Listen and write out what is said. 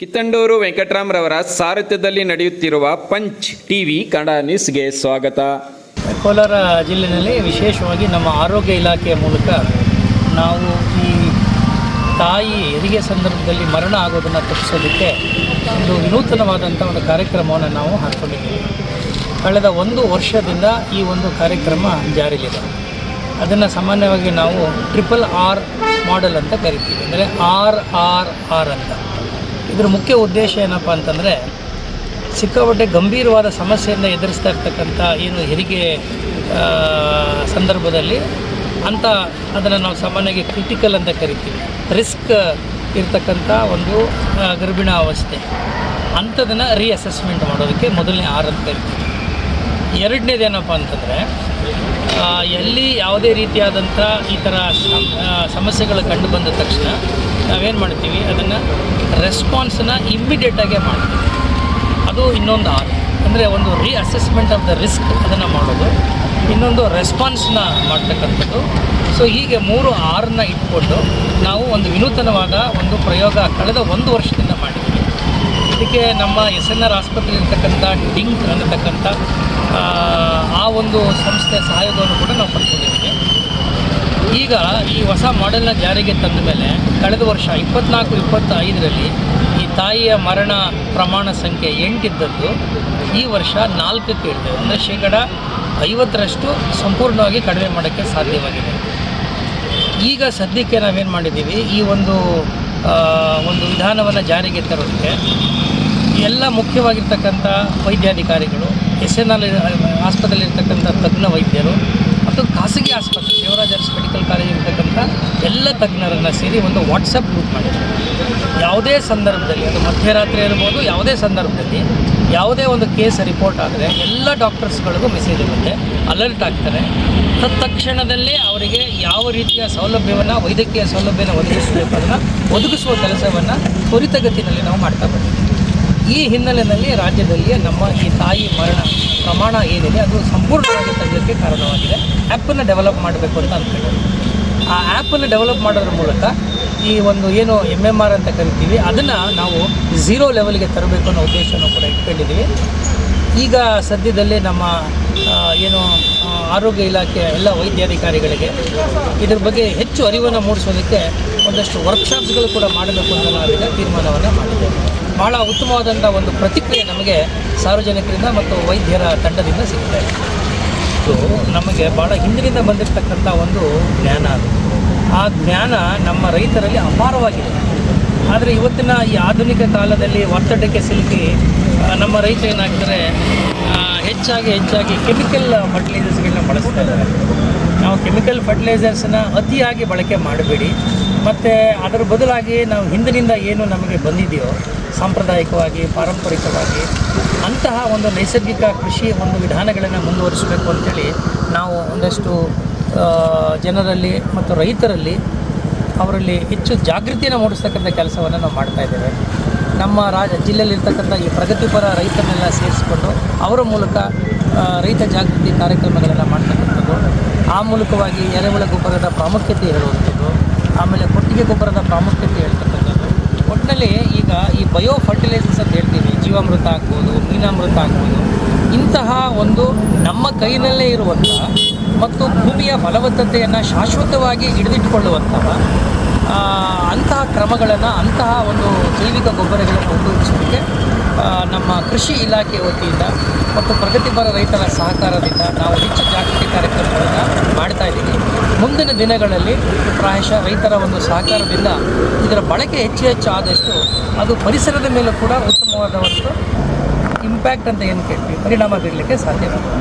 ಕಿತ್ತಂಡೂರು ವೆಂಕಟರಾಮ್ರವರ ಸಾರಥ್ಯದಲ್ಲಿ ನಡೆಯುತ್ತಿರುವ punch TV Kannada ನ್ಯೂಸ್ಗೆ ಸ್ವಾಗತ. ಕೋಲಾರ ಜಿಲ್ಲೆಯಲ್ಲಿ ವಿಶೇಷವಾಗಿ ನಮ್ಮ ಆರೋಗ್ಯ ಇಲಾಖೆಯ ಮೂಲಕ ನಾವು ಈ ತಾಯಿ ಹೆರಿಗೆ ಸಂದರ್ಭದಲ್ಲಿ ಮರಣ ಆಗೋದನ್ನು ತಪ್ಪಿಸೋದಕ್ಕೆ ಒಂದು ವಿನೂತನವಾದಂಥ ಒಂದು ಕಾರ್ಯಕ್ರಮವನ್ನು ನಾವು ಹಾಕ್ಕೊಂಡಿದ್ದೀವಿ. ಕಳೆದ 1 ವರ್ಷದಿಂದ ಈ ಒಂದು ಕಾರ್ಯಕ್ರಮ ಜಾರಿಯಲ್ಲಿದೆ. ಅದನ್ನು ಸಾಮಾನ್ಯವಾಗಿ ನಾವು RRR ಮಾಡೆಲ್ ಅಂತ ಕರಿತೀವಿ, ಅಂದರೆ RRR ಅಂತ. ಇದರ ಮುಖ್ಯ ಉದ್ದೇಶ ಏನಪ್ಪ ಅಂತಂದರೆ, ಸಿಕ್ಕಾಪಟ್ಟೆ ಗಂಭೀರವಾದ ಸಮಸ್ಯೆಯನ್ನು ಎದುರಿಸ್ತಾ ಇರ್ತಕ್ಕಂಥ ಏನು ಹೆರಿಗೆ ಸಂದರ್ಭದಲ್ಲಿ ಅದನ್ನು ನಾವು ಸಾಮಾನ್ಯವಾಗಿ ಕ್ರಿಟಿಕಲ್ ಅಂತ ಕರಿತೀವಿ, ರಿಸ್ಕ್ ಇರ್ತಕ್ಕಂಥ ಒಂದು ಗರ್ಭಿಣಾವಸ್ಥೆ ಅಂಥದನ್ನು ರೀಅಸೆಸ್ಮೆಂಟ್ ಮಾಡೋದಕ್ಕೆ ಮೊದಲನೇ R ಅಂತ ಕರಿತೀವಿ. ಎರಡನೇದೇನಪ್ಪ ಅಂತಂದರೆ, ಎಲ್ಲಿ ಯಾವುದೇ ರೀತಿಯಾದಂಥ ಈ ಥರ ಸಮಸ್ಯೆಗಳು ಕಂಡು ಬಂದ ತಕ್ಷಣ ನಾವೇನು ಮಾಡ್ತೀವಿ, ಅದನ್ನು ರೆಸ್ಪಾನ್ಸನ್ನು ಇಮ್ಮಿಡಿಯೇಟಾಗೆ ಮಾಡ್ತೀವಿ. ಅದು ಇನ್ನೊಂದು R, ಅಂದರೆ ಒಂದು ರೀಅಸೆಸ್ಮೆಂಟ್ ಆಫ್ ದ ರಿಸ್ಕ್ ಅದನ್ನು ಮಾಡೋದು, ಇನ್ನೊಂದು ರೆಸ್ಪಾನ್ಸ್ನ ಮಾಡ್ತಕ್ಕಂಥದ್ದು. ಸೊ ಹೀಗೆ 3 Rನ ಇಟ್ಕೊಂಡು ನಾವು ಒಂದು ವಿನೂತನವಾದ ಒಂದು ಪ್ರಯೋಗ ಕಳೆದ 1 ವರ್ಷದಿಂದ ಮಾಡಿದ್ದೀವಿ. ಇದಕ್ಕೆ ನಮ್ಮ SNR ಆಸ್ಪತ್ರೆಯಲ್ಲಿರ್ತಕ್ಕಂಥ ಡಿಂಕ್ ಅನ್ನತಕ್ಕಂಥ ಆ ಒಂದು ಸಂಸ್ಥೆ ಸಹಯೋಗವನ್ನು ಕೂಡ ನಾವು ಪಡ್ಕೊಂಡಿದ್ದೀವಿ. ಈಗ ಈ ಹೊಸ ಮಾಡೆಲ್ನ ಜಾರಿಗೆ ತಂದ ಮೇಲೆ ಕಳೆದ ವರ್ಷ 24-25ರಲ್ಲಿ ಈ ತಾಯಿಯ ಮರಣ ಪ್ರಮಾಣ ಸಂಖ್ಯೆ 8 ಇದ್ದದ್ದು ಈ ವರ್ಷ 4ಕ್ಕೆ ಇರ್ತೇವೆ, ಅಂದರೆ 50% ಸಂಪೂರ್ಣವಾಗಿ ಕಡಿಮೆ ಮಾಡೋಕ್ಕೆ ಸಾಧ್ಯವಾಗಿದೆ. ಈಗ ಸದ್ಯಕ್ಕೆ ನಾವೇನು ಮಾಡಿದ್ದೀವಿ, ಈ ಒಂದು ವಿಧಾನವನ್ನು ಜಾರಿಗೆ ತರೋದಕ್ಕೆ ಎಲ್ಲ ಮುಖ್ಯವಾಗಿರ್ತಕ್ಕಂಥ ವೈದ್ಯಾಧಿಕಾರಿಗಳು, SNR ಆಸ್ಪತ್ರೆಯಲ್ಲಿರ್ತಕ್ಕಂಥ ತಜ್ಞ ವೈದ್ಯರು ಮತ್ತು ಖಾಸಗಿ ಆಸ್ಪತ್ರೆ ದೇವರಾಜ ಅರಸ್ ಮೆಡಿಕಲ್ ಕಾಲೇಜ್ ಇರ್ತಕ್ಕಂಥ ಎಲ್ಲ ತಜ್ಞರನ್ನು ಸೇರಿ ಒಂದು ವಾಟ್ಸಪ್ ಗ್ರೂಪ್ ಮಾಡಿದ್ದಾರೆ. ಯಾವುದೇ ಸಂದರ್ಭದಲ್ಲಿ, ಅದು ಮಧ್ಯರಾತ್ರಿ ಇರ್ಬೋದು, ಯಾವುದೇ ಸಂದರ್ಭದಲ್ಲಿ ಯಾವುದೇ ಒಂದು ಕೇಸ್ ರಿಪೋರ್ಟ್ ಆದರೆ ಎಲ್ಲ ಡಾಕ್ಟರ್ಸ್ಗಳಿಗೂ ಮೆಸೇಜ್ ಇರುತ್ತೆ, ಅಲರ್ಟ್ ಆಗ್ತಾರೆ. ತತ್ಕ್ಷಣದಲ್ಲೇ ಅವರಿಗೆ ಯಾವ ರೀತಿಯ ಸೌಲಭ್ಯವನ್ನು, ವೈದ್ಯಕೀಯ ಸೌಲಭ್ಯನ ಒದಗಿಸಬೇಕು ಅದನ್ನು ಒದಗಿಸುವ ಕೆಲಸವನ್ನು ತ್ವರಿತಗತಿನಲ್ಲಿ ನಾವು ಮಾಡ್ತಾ ಬಂದಿದ್ದೀವಿ. ಈ ಹಿನ್ನೆಲೆಯಲ್ಲಿ ರಾಜ್ಯದಲ್ಲಿ ನಮ್ಮ ಈ ತಾಯಿ ಮರಣ ಪ್ರಮಾಣ ಏನಿದೆ ಅದು ಸಂಪೂರ್ಣವಾಗಿ ತೆಗೆಯೋಕ್ಕೆ ಕಾರಣವಾಗಿದೆ. ಆ್ಯಪನ್ನು ಡೆವಲಪ್ ಮಾಡಬೇಕು ಅಂತ ಅಂದ್ಕೊಂಡಿದ್ದೀವಿ. ಆ ಆ್ಯಪನ್ನು ಡೆವಲಪ್ ಮಾಡೋದ್ರ ಮೂಲಕ ಈ ಒಂದು ಏನು MMR ಅಂತ ಕರಿತೀವಿ ಅದನ್ನು ನಾವು 0 ಲೆವೆಲ್ಗೆ ತರಬೇಕು ಅನ್ನೋ ಉದ್ದೇಶವನ್ನು ಕೂಡ ಇಟ್ಕೊಂಡಿದ್ದೀವಿ. ಈಗ ಸದ್ಯದಲ್ಲೇ ನಮ್ಮ ಏನು ಆರೋಗ್ಯ ಇಲಾಖೆಯ ಎಲ್ಲ ವೈದ್ಯಾಧಿಕಾರಿಗಳಿಗೆ ಇದ್ರ ಬಗ್ಗೆ ಹೆಚ್ಚು ಅರಿವನ್ನು ಮೂಡಿಸೋದಕ್ಕೆ ಒಂದಷ್ಟು ವರ್ಕ್ಶಾಪ್ಸ್ಗಳು ಕೂಡ ಮಾಡಬೇಕು ಅಂತ ನಾವೀಗ ತೀರ್ಮಾನವನ್ನು ಮಾಡಿದ್ದೇವೆ. ಭಾಳ ಉತ್ತಮವಾದಂಥ ಒಂದು ಪ್ರತಿಕ್ರಿಯೆ ನಮಗೆ ಸಾರ್ವಜನಿಕರಿಂದ ಮತ್ತು ವೈದ್ಯರ ತಂಡದಿಂದ ಸಿಗ್ತಾ ಇದೆ. ಇದು ನಮಗೆ ಭಾಳ ಹಿಂದಿನಿಂದ ಬಂದಿರತಕ್ಕಂಥ ಒಂದು ಜ್ಞಾನ. ಅದು ಆ ಜ್ಞಾನ ನಮ್ಮ ರೈತರಲ್ಲಿ ಅಪಾರವಾಗಿದೆ. ಆದರೆ ಇವತ್ತಿನ ಈ ಆಧುನಿಕ ಕಾಲದಲ್ಲಿ ಒತ್ತಡಕ್ಕೆ ಸಿಲುಕಿ ನಮ್ಮ ರೈತ ಏನಾಗ್ತಾರೆ, ಹೆಚ್ಚಾಗಿ ಕೆಮಿಕಲ್ ಫರ್ಟಿಲೈಸರ್ಸ್ಗಳನ್ನ ಬಳಸ್ತಾ ಇದ್ದಾರೆ. ನಾವು ಕೆಮಿಕಲ್ ಫರ್ಟಿಲೈಸರ್ಸನ್ನ ಅತಿಯಾಗಿ ಬಳಕೆ ಮಾಡಬೇಡಿ, ಮತ್ತು ಅದರ ಬದಲಾಗಿ ನಾವು ಹಿಂದಿನಿಂದ ಏನು ನಮಗೆ ಬಂದಿದೆಯೋ ಸಾಂಪ್ರದಾಯಿಕವಾಗಿ, ಪಾರಂಪರಿಕವಾಗಿ ಅಂತಹ ಒಂದು ನೈಸರ್ಗಿಕ ಕೃಷಿ ಒಂದು ವಿಧಾನಗಳನ್ನು ಮುಂದುವರಿಸಬೇಕು ಅಂಥೇಳಿ ನಾವು ಒಂದಷ್ಟು ಜನರಲ್ಲಿ ಮತ್ತು ರೈತರಲ್ಲಿ ಅವರಲ್ಲಿ ಹೆಚ್ಚು ಜಾಗೃತಿಯನ್ನು ಮೂಡಿಸ್ತಕ್ಕಂಥ ಕೆಲಸವನ್ನು ನಾವು ಮಾಡ್ತಾಯಿದ್ದೇವೆ. ನಮ್ಮ ಜಿಲ್ಲೆಯಲ್ಲಿರ್ತಕ್ಕಂಥ ಈ ಪ್ರಗತಿಪರ ರೈತರನ್ನೆಲ್ಲ ಸೇರಿಸಿಕೊಂಡು ಅವರ ಮೂಲಕ ರೈತ ಜಾಗೃತಿ ಕಾರ್ಯಕ್ರಮಗಳನ್ನು ಮಾಡ್ತಕ್ಕಂಥದ್ದು, ಆ ಮೂಲಕವಾಗಿ ಎರೆಹುಳ ಗೊಬ್ಬರದ ಪ್ರಾಮುಖ್ಯತೆ ಹೇಳುವಂಥದ್ದು, ಆಮೇಲೆ ಕೊಟ್ಟಿಗೆ ಗೊಬ್ಬರದ ಪ್ರಾಮುಖ್ಯತೆ ಹೇಳ್ತಕ್ಕಂಥದ್ದು. ಒಟ್ಟಿನಲ್ಲಿ ಈಗ ಈ ಬಯೋ ಫರ್ಟಿಲೈಸರ್ಸ್ ಅಂತ ಹೇಳ್ತೀವಿ, ಜೀವಾಮೃತ ಆಗ್ಬೋದು, ಮೀನಾಮೃತ ಆಗ್ಬೋದು, ಇಂತಹ ಒಂದು ನಮ್ಮ ಕೈನಲ್ಲೇ ಇರುವಂಥ ಮತ್ತು ಭೂಮಿಯ ಫಲವತ್ತತೆಯನ್ನು ಶಾಶ್ವತವಾಗಿ ಅಂತಹ ಕ್ರಮಗಳನ್ನು, ಅಂತಹ ಒಂದು ಜೈವಿಕ ಗೊಬ್ಬರಗಳನ್ನು ಉಪಯೋಗಿಸೋದಕ್ಕೆ ನಮ್ಮ ಕೃಷಿ ಇಲಾಖೆ ವತಿಯಿಂದ ಮತ್ತು ಪ್ರಗತಿಪರ ರೈತರ ಸಹಕಾರದಿಂದ ನಾವು ಹೆಚ್ಚು ಜಾಗೃತಿ ಕಾರ್ಯಕ್ರಮಗಳನ್ನು ಮಾಡ್ತಾಯಿದ್ದೀವಿ. ಮುಂದಿನ ದಿನಗಳಲ್ಲಿ ಪ್ರಾಯಶಃ ರೈತರ ಒಂದು ಸಹಕಾರದಿಂದ ಇದರ ಬಳಕೆ ಹೆಚ್ಚು ಆದಷ್ಟು ಅದು ಪರಿಸರದ ಮೇಲೂ ಕೂಡ ಉತ್ತಮವಾದ ಒಂದು ಇಂಪ್ಯಾಕ್ಟ್ ಅಂತ ಏನು ಕೇಳ್ತೀವಿ, ಪರಿಣಾಮ ಬೀರಲಿಕ್ಕೆ ಸಾಧ್ಯವಾಗುತ್ತೆ.